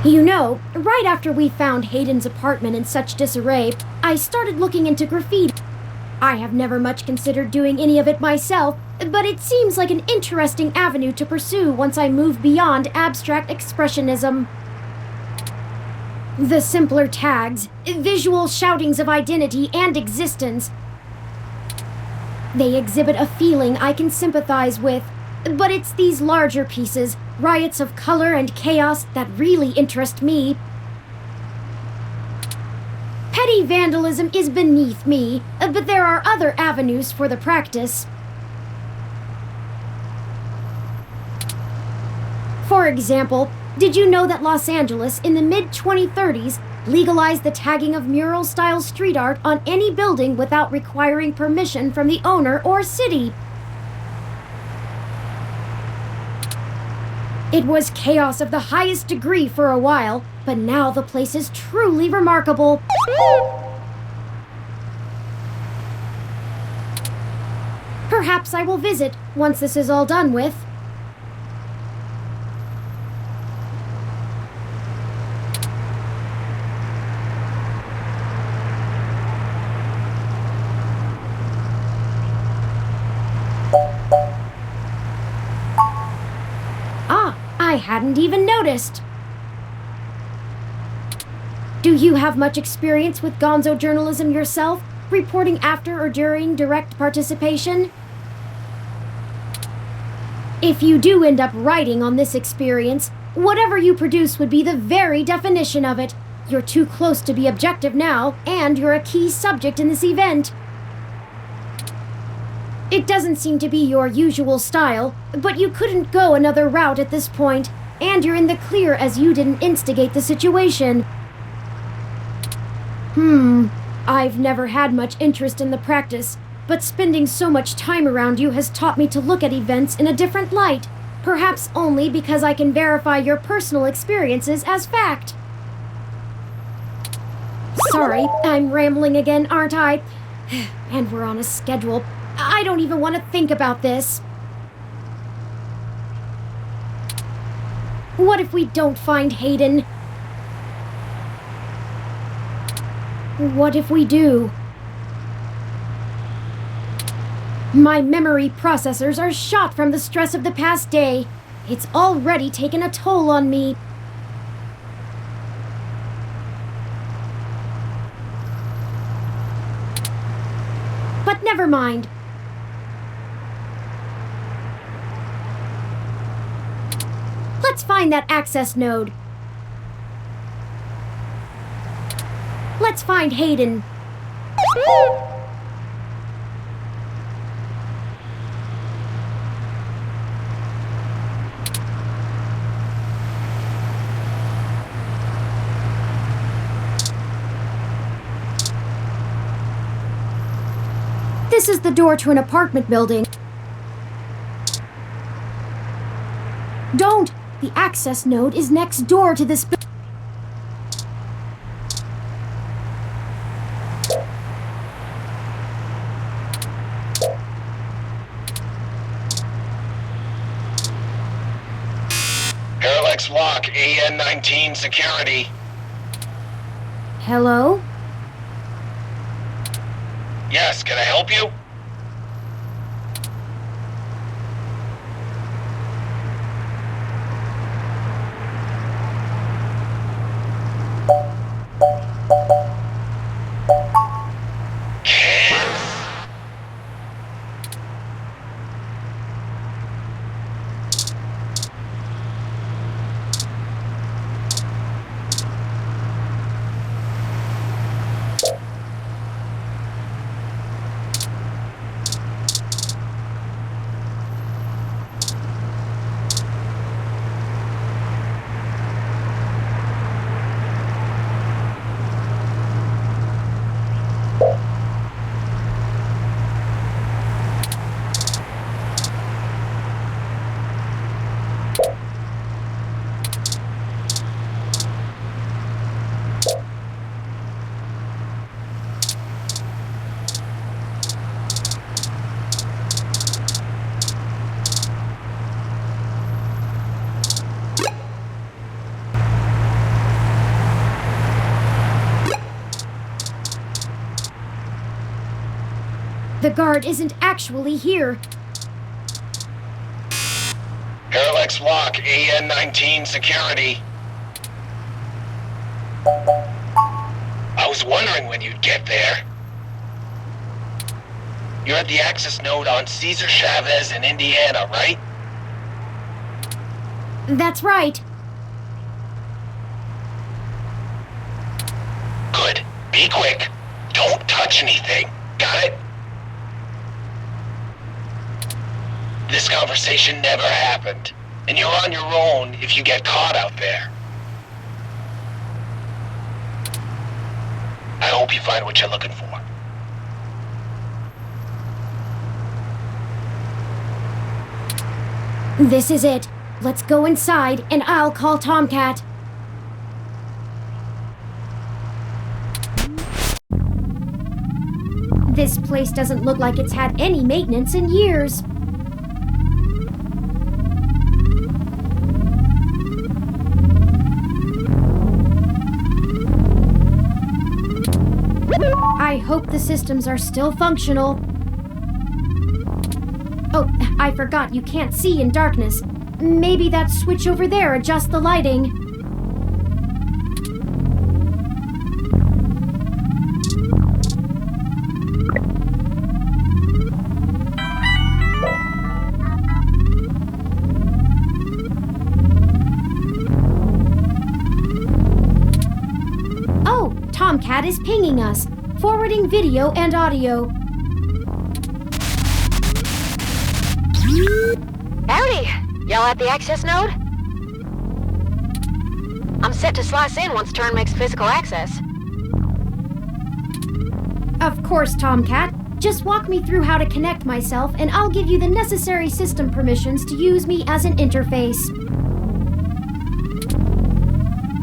You know, right after we found Hayden's apartment in such disarray, I started looking into graffiti. I have never much considered doing any of it myself, but it seems like an interesting avenue to pursue once I move beyond abstract expressionism. The simpler tags, visual shoutings of identity and existence, they exhibit a feeling I can sympathize with, but it's these larger pieces, riots of color and chaos, that really interest me. Petty vandalism is beneath me, but there are other avenues for the practice. For example, did you know that Los Angeles in the mid-2030s legalized the tagging of mural-style street art on any building without requiring permission from the owner or city? It was chaos of the highest degree for a while, but now the place is truly remarkable. Perhaps I will visit once this is all done with. I hadn't even noticed. Do you have much experience with gonzo journalism yourself, reporting after or during direct participation? If you do end up writing on this experience, whatever you produce would be the very definition of it. You're too close to be objective now, and you're a key subject in this event. It doesn't seem to be your usual style, but you couldn't go another route at this point, and you're in the clear as you didn't instigate the situation. I've never had much interest in the practice, but spending so much time around you has taught me to look at events in a different light, perhaps only because I can verify your personal experiences as fact. Sorry, I'm rambling again, aren't I? And we're on a schedule. I don't even want to think about this. What if we don't find Hayden? What if we do? My memory processors are shot from the stress of the past day. It's already taken a toll on me. But never mind. Let's find that access node. Let's find Hayden. This is the door to an apartment building. Don't! The access node is next door to this building. Parallax lock, AN-19 security. Hello? Yes, can I help you? The guard isn't actually here. Parallax Lock, AN-19 security. I was wondering when you'd get there. You're at the access node on Cesar Chavez in Indiana, right? That's right. Good. Be quick. Don't touch anything. Got it? This conversation never happened, and you're on your own if you get caught out there. I hope you find what you're looking for. This is it. Let's go inside, and I'll call Tomcat. This place doesn't look like it's had any maintenance in years. I hope the systems are still functional. Oh, I forgot you can't see in darkness. Maybe that switch over there adjusts the lighting. Oh, Tomcat is pinging us, forwarding video and audio. Howdy! Y'all at the access node? I'm set to slice in once turn makes physical access. Of course, Tomcat. Just walk me through how to connect myself, and I'll give you the necessary system permissions to use me as an interface.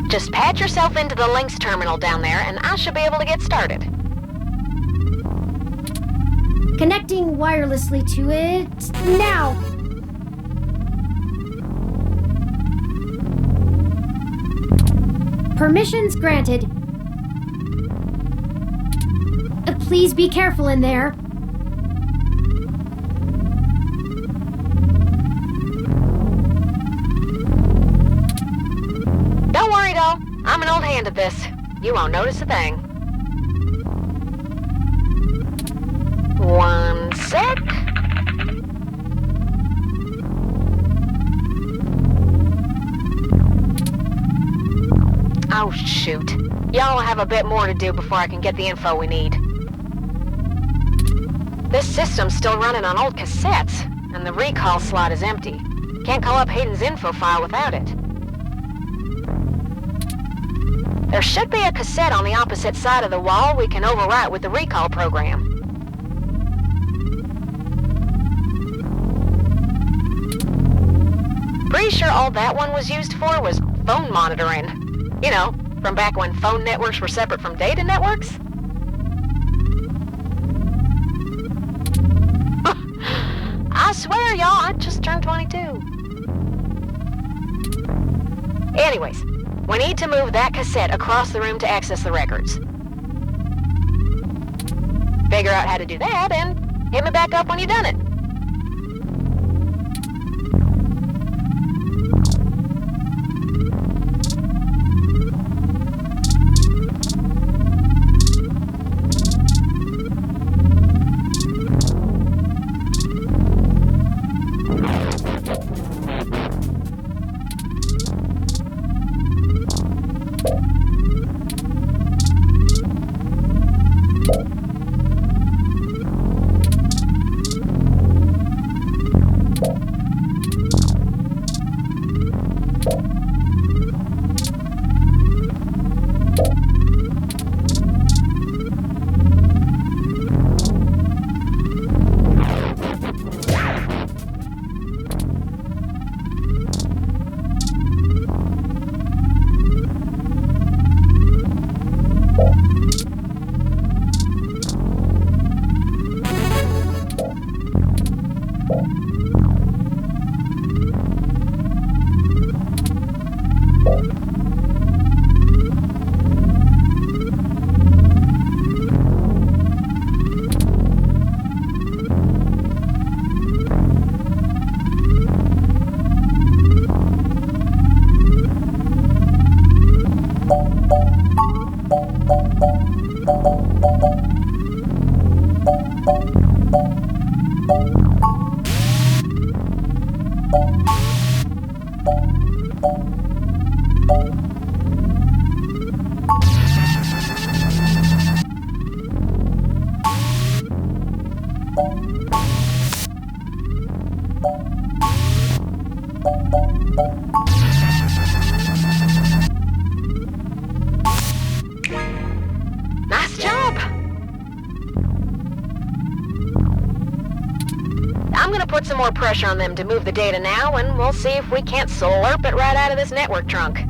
Just patch yourself into the links terminal down there, and I should be able to get started. Connecting wirelessly to it now. Permissions granted. Please be careful in there. Don't worry, doll. I'm an old hand at this. You won't notice a thing. One sec. Oh, shoot. Y'all have a bit more to do before I can get the info we need. This system's still running on old cassettes, and the recall slot is empty. Can't call up Hayden's info file without it. There should be a cassette on the opposite side of the wall we can overwrite with the recall program. Pretty sure all that one was used for was phone monitoring. You know, from back when phone networks were separate from data networks. I swear, y'all, I just turned 22. Anyways, we need to move that cassette across the room to access the records. Figure out how to do that and hit me back up when you've done it. I'm gonna put some more pressure on them to move the data now, and we'll see if we can't slurp it right out of this network trunk.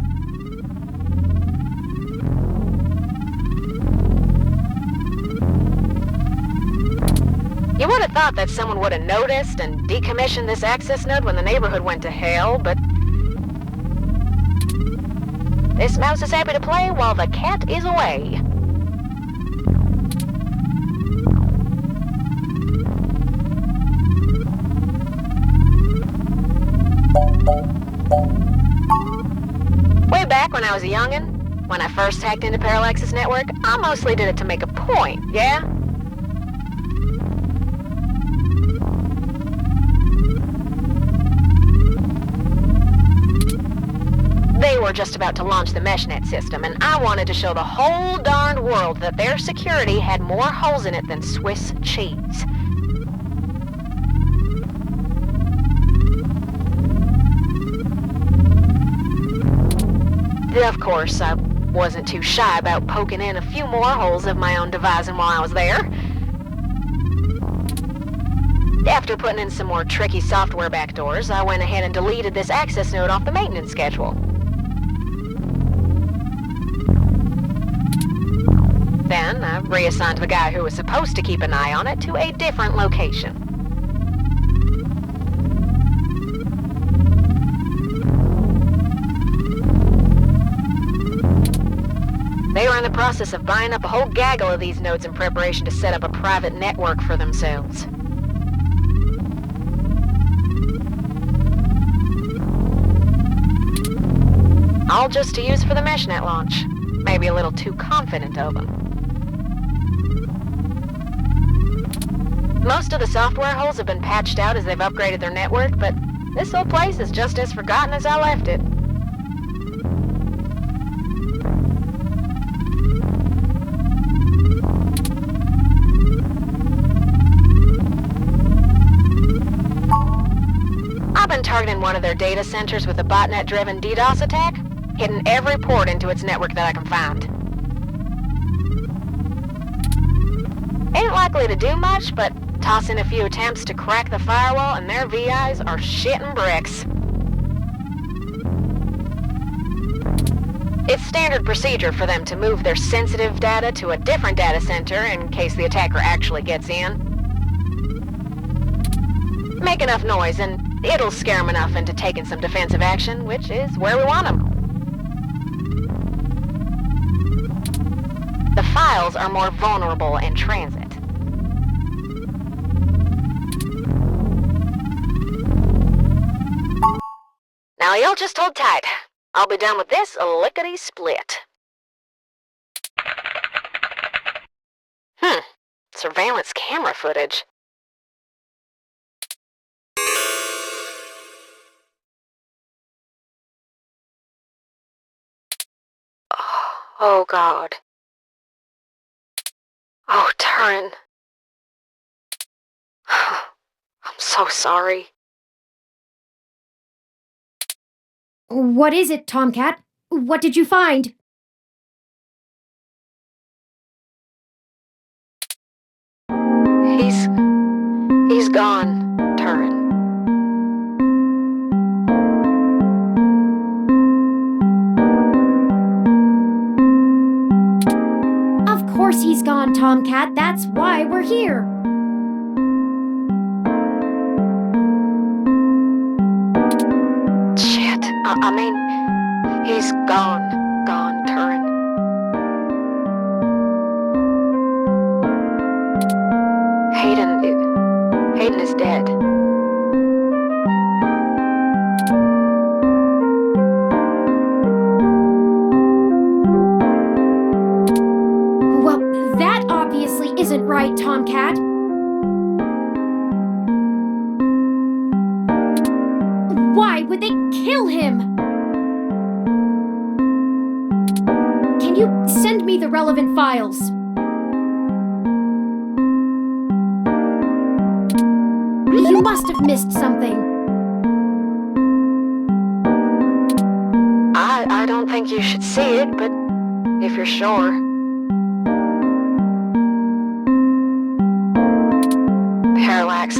You would have thought that someone would have noticed and decommissioned this access node when the neighborhood went to hell, but this mouse is happy to play while the cat is away. Way back when I was a youngin', when I first hacked into Parallax's network, I mostly did it to make a point, yeah? They were just about to launch the MeshNet system, and I wanted to show the whole darned world that their security had more holes in it than Swiss cheese. Of course, I wasn't too shy about poking in a few more holes of my own devising while I was there. After putting in some more tricky software backdoors, I went ahead and deleted this access node off the maintenance schedule. Then, I reassigned the guy who was supposed to keep an eye on it to a different location. They were in the process of buying up a whole gaggle of these nodes in preparation to set up a private network for themselves. All just to use for the MeshNet launch. Maybe a little too confident of them. Most of the software holes have been patched out as they've upgraded their network, but this old place is just as forgotten as I left it. I've been targeting one of their data centers with a botnet-driven DDoS attack, hitting every port into its network that I can find. Ain't likely to do much, but toss in a few attempts to crack the firewall and their VIs are shitting bricks. It's standard procedure for them to move their sensitive data to a different data center in case the attacker actually gets in. Make enough noise and it'll scare them enough into taking some defensive action, which is where we want them. The files are more vulnerable in transit. Now you'll just hold tight. I'll be done with this lickety-split. Surveillance camera footage. Oh, God. Oh, Turin. I'm so sorry. What is it, Tomcat? What did you find? He's gone, Turin. Of course he's gone, Tomcat. That's why we're here. Shit. I mean, he's gone, Turin. Hayden is dead. Well, that obviously isn't right, Tomcat. Why would they kill him? Can you send me the relevant files? You must have missed something. I don't think you should see it, but if you're sure. Parallax,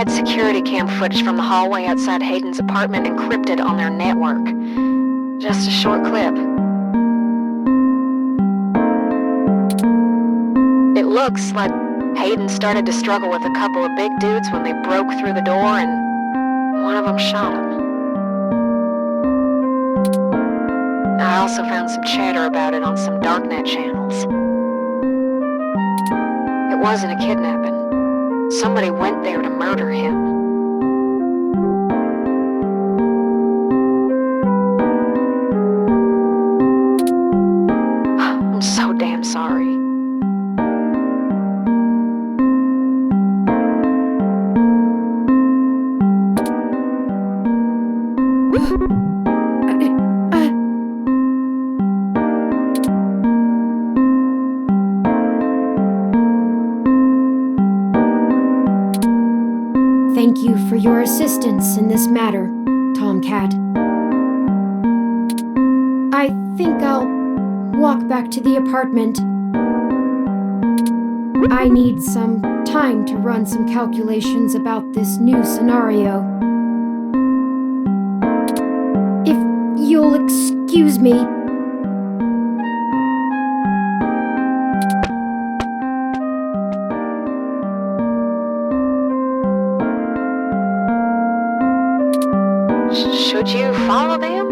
had security cam footage from the hallway outside Hayden's apartment encrypted on their network. Just a short clip. It looks like Hayden started to struggle with a couple of big dudes when they broke through the door and one of them shot him. I also found some chatter about it on some darknet channels. It wasn't a kidnapping. Somebody went there to murder him. I'm so damn sorry. Thank you for your assistance in this matter, Tomcat. I think I'll walk back to the apartment. I need some time to run some calculations about this new scenario. If you'll excuse me. Should you follow them?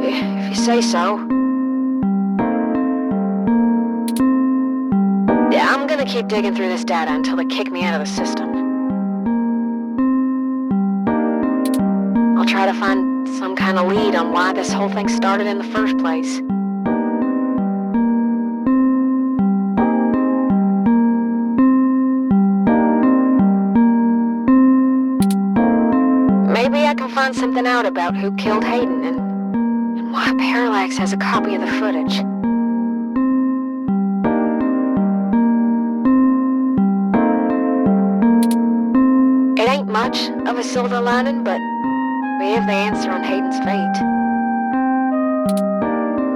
If you say so. Yeah, I'm gonna keep digging through this data until they kick me out of the system. I'll try to find some kind of lead on why this whole thing started in the first place. Maybe I can find something out about who killed Hayden and why Parallax has a copy of the footage. It ain't much of a silver lining, but we have the answer on Hayden's fate.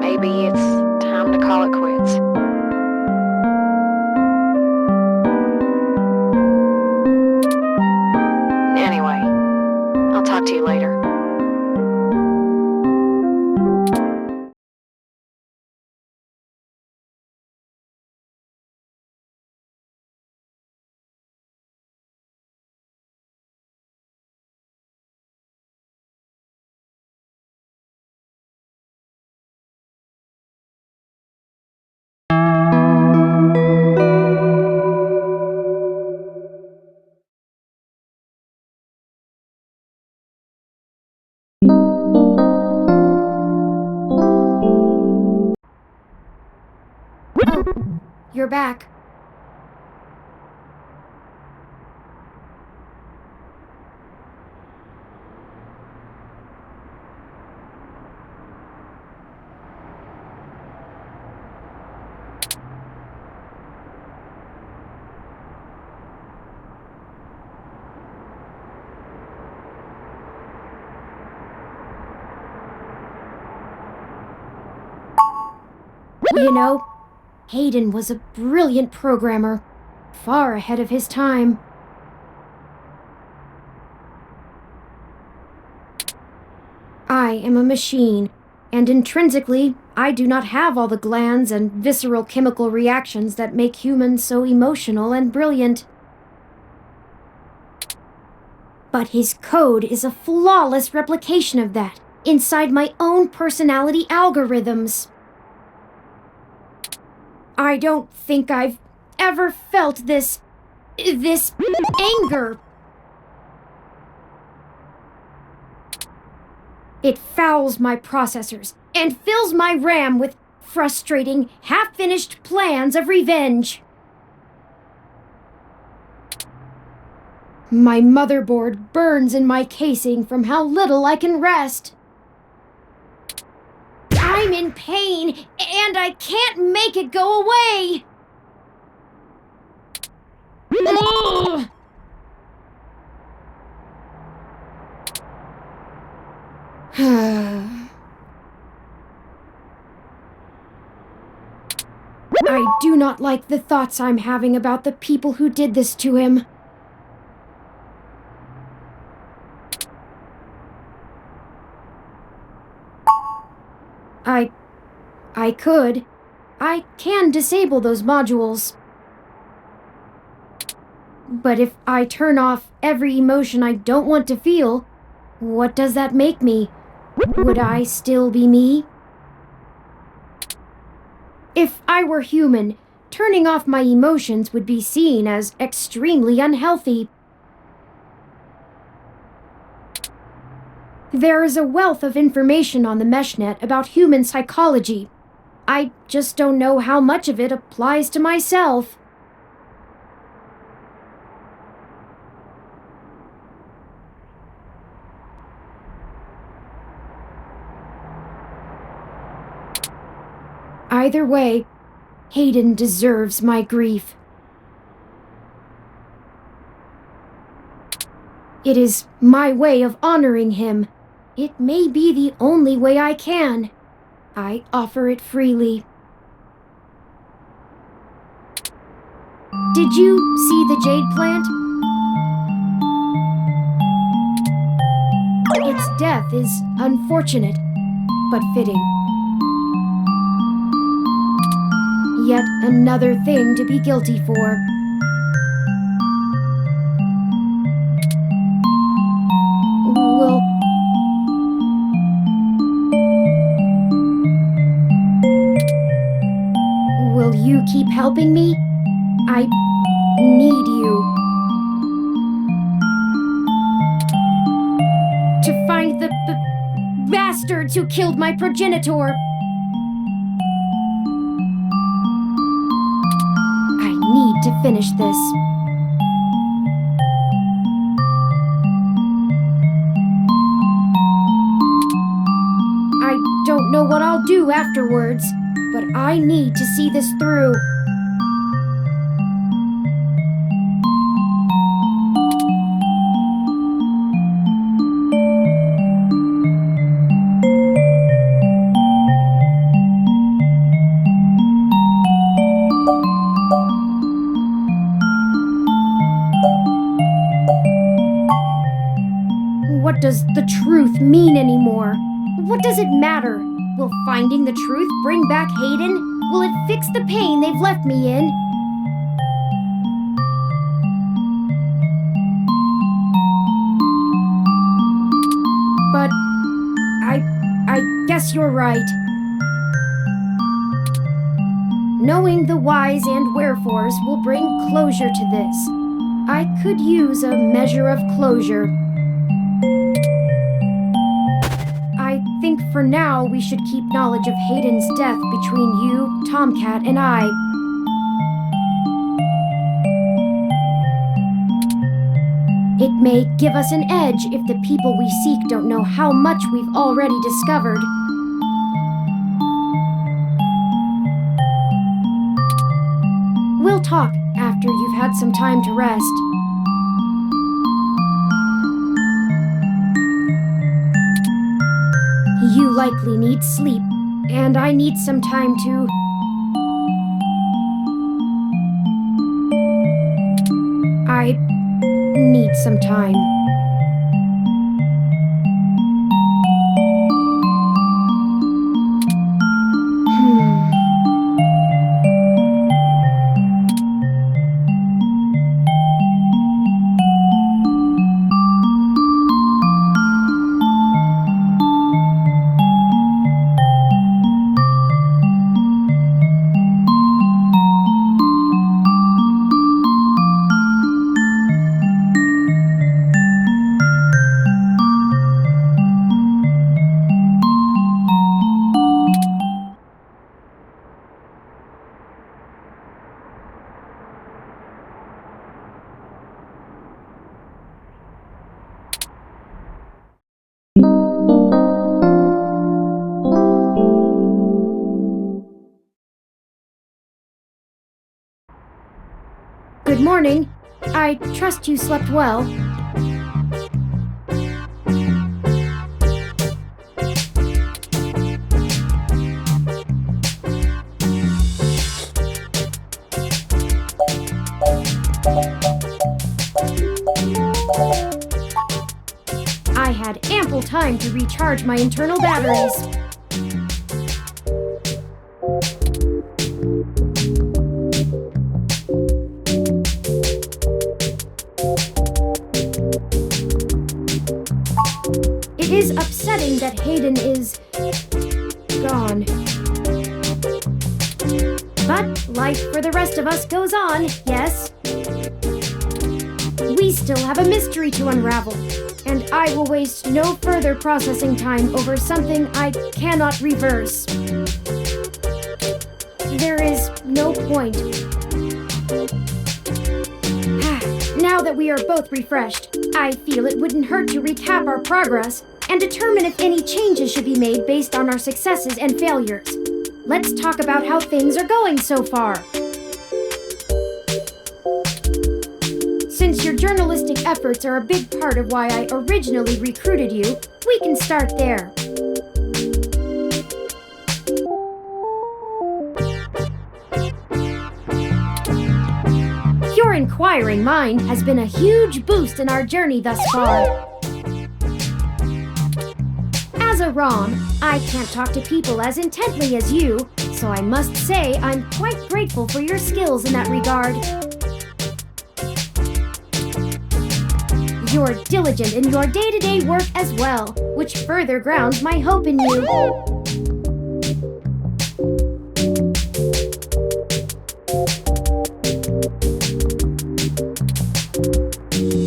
Maybe it's time to call it quits. Anyway, I'll talk to you later. You're back. You know, Hayden was a brilliant programmer, far ahead of his time. I am a machine, and intrinsically, I do not have all the glands and visceral chemical reactions that make humans so emotional and brilliant. But his code is a flawless replication of that, inside my own personality algorithms. I don't think I've ever felt this anger. It fouls my processors and fills my RAM with frustrating, half-finished plans of revenge. My motherboard burns in my casing from how little I can rest. I'm in pain, and I can't make it go away! Ugh. I do not like the thoughts I'm having about the people who did this to him. I could. I can disable those modules. But if I turn off every emotion I don't want to feel, what does that make me? Would I still be me? If I were human, turning off my emotions would be seen as extremely unhealthy. There is a wealth of information on the meshnet about human psychology. I just don't know how much of it applies to myself. Either way, Hayden deserves my grief. It is my way of honoring him. It may be the only way I can. I offer it freely. Did you see the jade plant? Its death is unfortunate, but fitting. Yet another thing to be guilty for. Will you keep helping me? I need you. To find the bastards who killed my progenitor. I need to finish this. I don't know what I'll do afterwards, but I need to see this through. What does the truth mean anymore? What does it matter? Will finding the truth bring back Hayden? Will it fix the pain they've left me in? But I guess you're right. Knowing the whys and wherefores will bring closure to this. I could use a measure of closure. I think for now we should keep knowledge of Hayden's death between you, Tomcat, and I. It may give us an edge if the people we seek don't know how much we've already discovered. We'll talk after you've had some time to rest. You likely need sleep, and I need some time to... I need some time. Good morning. I trust you slept well. I had ample time to recharge my internal batteries. It is upsetting that Hayden is gone. But life for the rest of us goes on, yes? We still have a mystery to unravel, and I will waste no further processing time over something I cannot reverse. There is no point. Now that we are both refreshed, I feel it wouldn't hurt to recap our progress and determine if any changes should be made based on our successes and failures. Let's talk about how things are going so far. Since your journalistic efforts are a big part of why I originally recruited you, we can start there. Your inquiring mind has been a huge boost in our journey thus far. As a ROM, I can't talk to people as intently as you, so I must say I'm quite grateful for your skills in that regard. You're diligent in your day-to-day work as well, which further grounds my hope in you.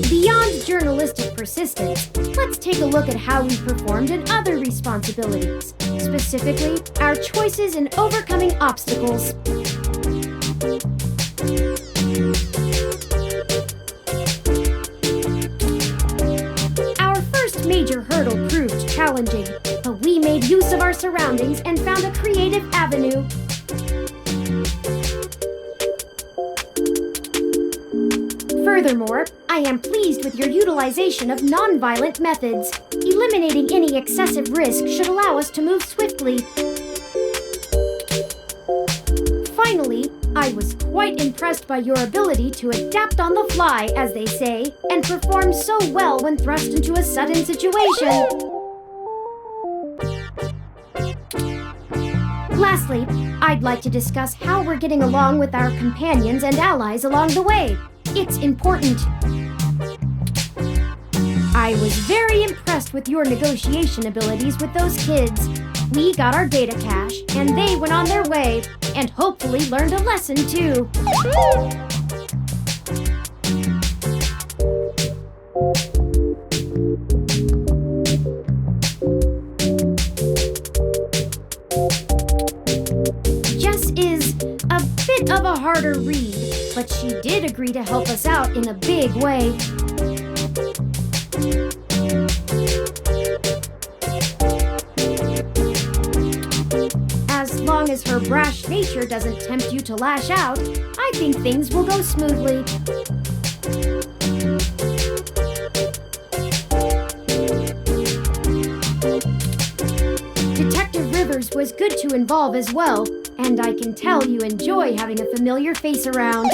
Beyond journalistic persistence, let's take a look at how we performed in other responsibilities, specifically our choices in overcoming obstacles. Our first major hurdle proved challenging, but we made use of our surroundings and found a creative avenue. Furthermore, I am pleased with your utilization of non-violent methods. Eliminating any excessive risk should allow us to move swiftly. Finally, I was quite impressed by your ability to adapt on the fly, as they say, and perform so well when thrust into a sudden situation. Lastly, I'd like to discuss how we're getting along with our companions and allies along the way. It's important. I was very impressed with your negotiation abilities with those kids. We got our data cache, and they went on their way, and hopefully learned a lesson too. Jess is a bit of a harder read, but she did agree to help us out in a big way. As long as her brash nature doesn't tempt you to lash out, I think things will go smoothly. Detective Rivers was good to involve as well, and I can tell you enjoy having a familiar face around.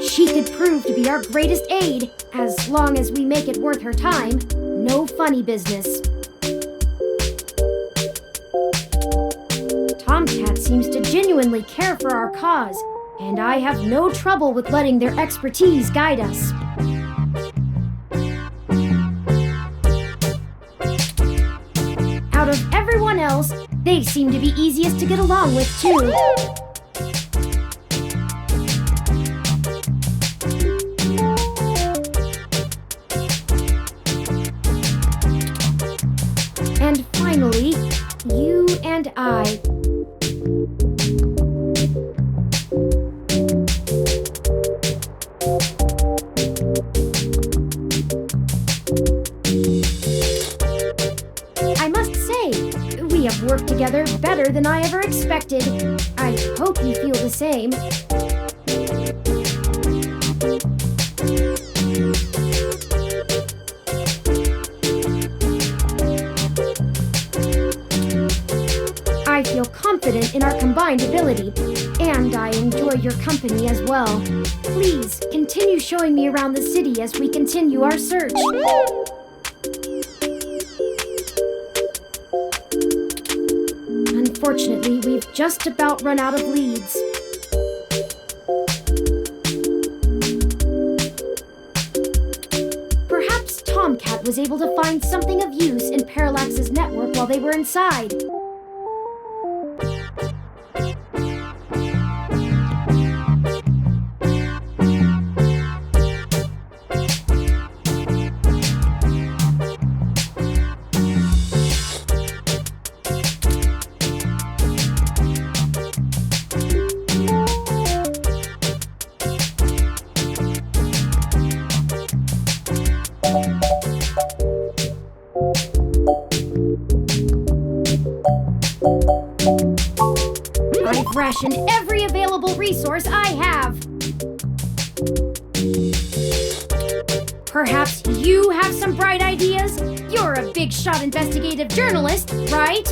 She could prove to be our greatest aid, as long as we make it worth her time. No funny business. Tomcat seems to genuinely care for our cause, and I have no trouble with letting their expertise guide us. Out of everyone else, they seem to be easiest to get along with, too. And finally, you and I. I must say, we have worked together better than I ever expected. I hope you feel the same. I feel confident confident in our combined ability, and I enjoy your company as well. Please, continue showing me around the city as we continue our search. Unfortunately, we've just about run out of leads. Perhaps Tomcat was able to find something of use in Parallax's network while they were inside. I've rationed every available resource I have. Perhaps you have some bright ideas? You're a big-shot investigative journalist, right?